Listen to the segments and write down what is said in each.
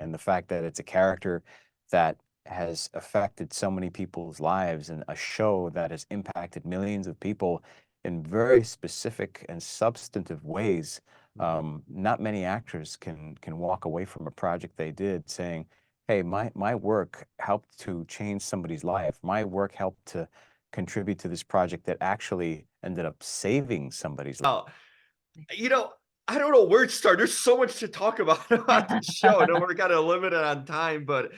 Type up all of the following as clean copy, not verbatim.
And the fact that it's a character that has affected so many people's lives and a show that has impacted millions of people in very specific and substantive ways. Not many actors can walk away from a project they did saying, hey, my work helped to change somebody's life. My work helped to contribute to this project that actually ended up saving somebody's life. Oh, you know, I don't know where to start. There's so much to talk about about this show. I know we're kind of limited on time, but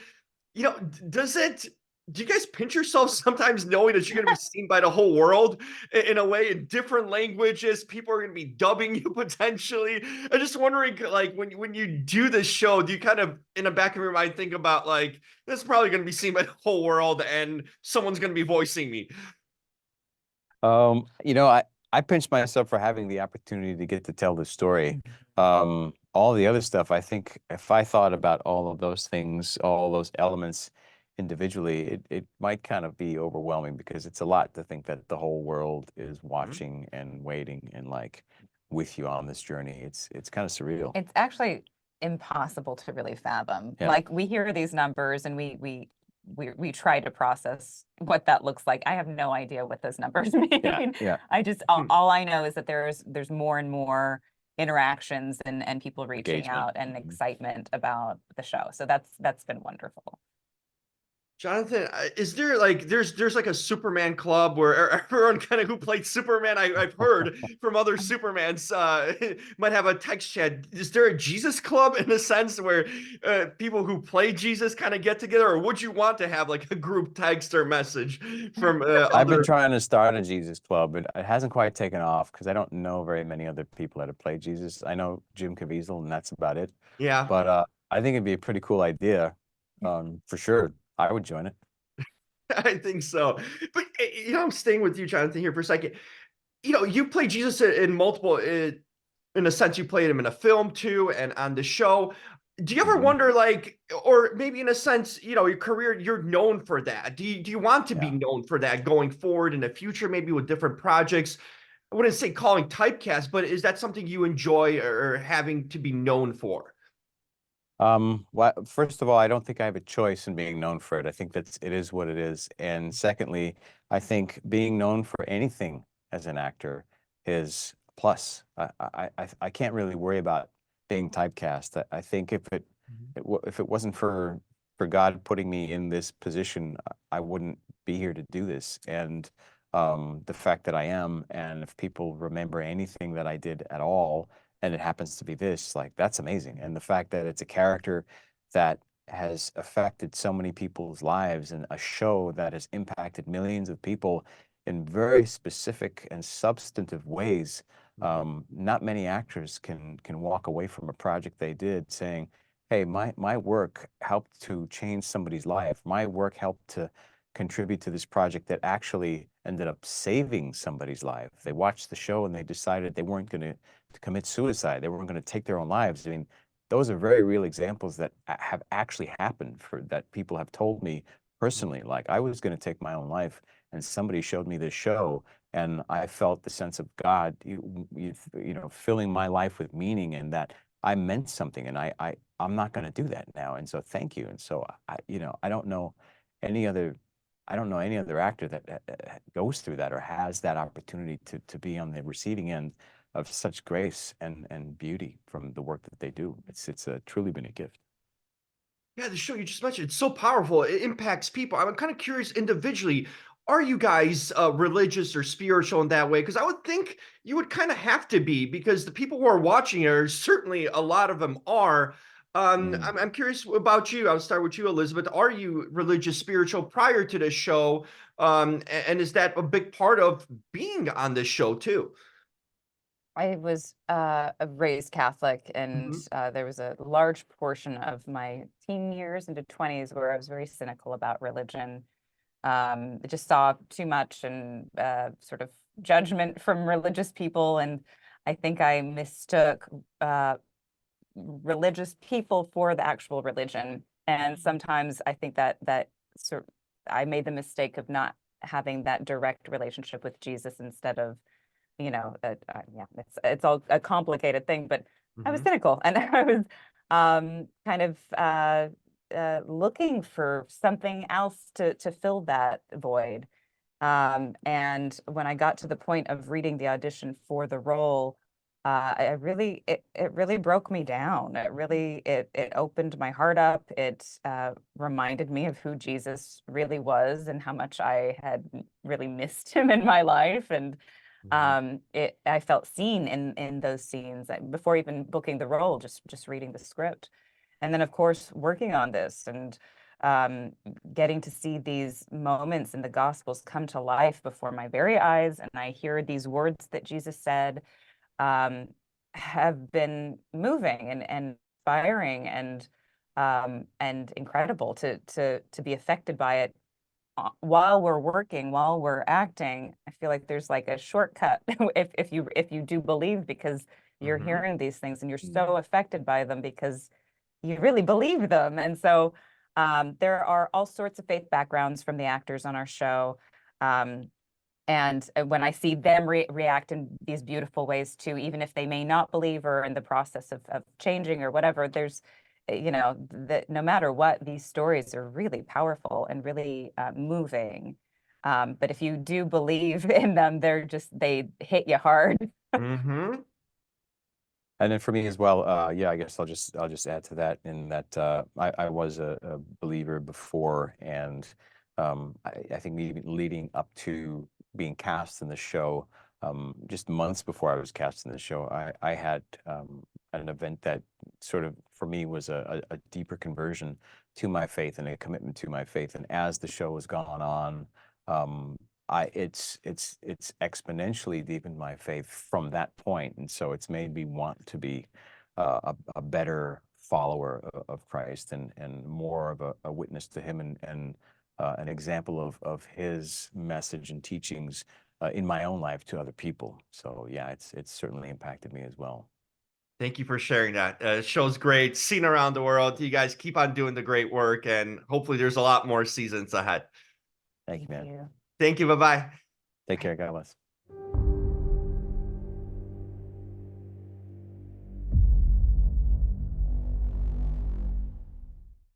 does it? Do you guys pinch yourselves sometimes knowing that you're going to be seen by the whole world in a way in different languages? People are going to be dubbing you potentially. I'm just wondering, like when you do this show, do you kind of in the back of your mind think about like this is probably going to be seen by the whole world and someone's going to be voicing me? I pinch myself for having the opportunity to get to tell the story. All the other stuff, I think if I thought about all of those things, all those elements individually, it might kind of be overwhelming because it's a lot to think that the whole world is Mhm. watching and waiting and like with you on this journey. It's kind of surreal. It's actually impossible to really fathom. Yeah. Like we hear these numbers and we try to process what that looks like. I have no idea what those numbers mean. Yeah. I just all I know is that there's more and more interactions and people reaching Engagement. out and excitement about the show. So that's been wonderful. Jonathan, is there like there's like a Superman club where everyone kind of who played Superman I've heard from other Supermans might have a text chat. Is there a Jesus club in a sense where people who play Jesus kind of get together, or would you want to have like a group text or message from I've been other? trying to start a Jesus club, but it hasn't quite taken off because I don't know very many other people that have played Jesus. I know Jim Caviezel, and that's about it. Yeah, But I think it'd be a pretty cool idea. For sure. I would join it. I think so. But I'm staying with you, Jonathan, here for a second. You play Jesus in multiple. In a sense, you played him in a film too, and on the show. Do you ever Mhm. wonder, like, or maybe in a sense, your career, you're known for that. Do you want to be Yeah. known for that going forward in the future, maybe with different projects? I wouldn't say calling typecast, but is that something you enjoy or having to be known for? Well, first of all, I don't think I have a choice in being known for it. I think it is what it is. And secondly, I think being known for anything as an actor is a plus. I can't really worry about being typecast. I think if it wasn't for God putting me in this position, I wouldn't be here to do this. And the fact that I am, and if people remember anything that I did at all, and it happens to be this, like that's amazing. And the fact that it's a character that has affected so many people's lives and a show that has impacted millions of people in very specific and substantive ways. Not many actors can walk away from a project they did saying, hey, my work helped to change somebody's life. My work helped to contribute to this project that actually ended up saving somebody's life. They watched the show and they decided they weren't going to commit suicide. They weren't going to take their own lives. I mean, those are very real examples that have actually happened for that people have told me personally. Like I was going to take my own life, and somebody showed me this show, and I felt the sense of God, filling my life with meaning, and that I meant something, and I'm not going to do that now. And so, thank you. And so, I don't know any other. I don't know any other actor that goes through that or has that opportunity to be on the receiving end of such grace and beauty from the work that they do. It's truly been a gift. Yeah, the show you just mentioned, it's so powerful. It impacts people. I'm kind of curious individually, are you guys religious or spiritual in that way? Because I would think you would kind of have to be because the people who are watching are certainly a lot of them are. Mm. I'm curious about you. I'll start with you, Elizabeth. Are you religious, spiritual prior to this show? And is that a big part of being on this show too? I was raised Catholic, and Mhm. there was a large portion of my teen years into 20s where I was very cynical about religion. I just saw too much and sort of judgment from religious people, and I think I mistook religious people for the actual religion. And sometimes I think that sort I made the mistake of not having that direct relationship with Jesus instead of yeah, it's all a complicated thing, but I was Mhm. cynical and kind of looking for something else to fill that void. And when I got to the point of reading the audition for the role, it really broke me down. It opened my heart up. It reminded me of who Jesus really was and how much I had really missed him in my life. And I felt seen in those scenes before even booking the role, just reading the script. And then, of course, working on this and getting to see these moments in the Gospels come to life before my very eyes, and I hear these words that Jesus said, have been moving and inspiring and incredible to be affected by it while we're working, while we're acting. I feel like there's like a shortcut if you do believe, because you're hearing these things and you're so affected by them because you really believe them. And so there are all sorts of faith backgrounds from the actors on our show. And when I see them react in these beautiful ways too, even if they may not believe or in the process of changing or whatever, there's, that no matter what, these stories are really powerful and really moving. But if you do believe in them, they hit you hard. And then for me as well, yeah, I guess I'll just add to that in that I was a believer before, and I think leading up to being cast in the show, just months before I was cast in the show, I had an event that sort of for me was a deeper conversion to my faith and a commitment to my faith. And as the show has gone on, it's exponentially deepened my faith from that point, and so it's made me want to be a better follower of Christ and more of a witness to him and an example of his message and teachings in my own life to other people. So yeah, it's certainly impacted me as well. Thank you for sharing that. Show's great, seen around the world. You guys keep on doing the great work, and hopefully there's a lot more seasons ahead. Thank you, man. Thank you. Bye-bye. Take care. God bless.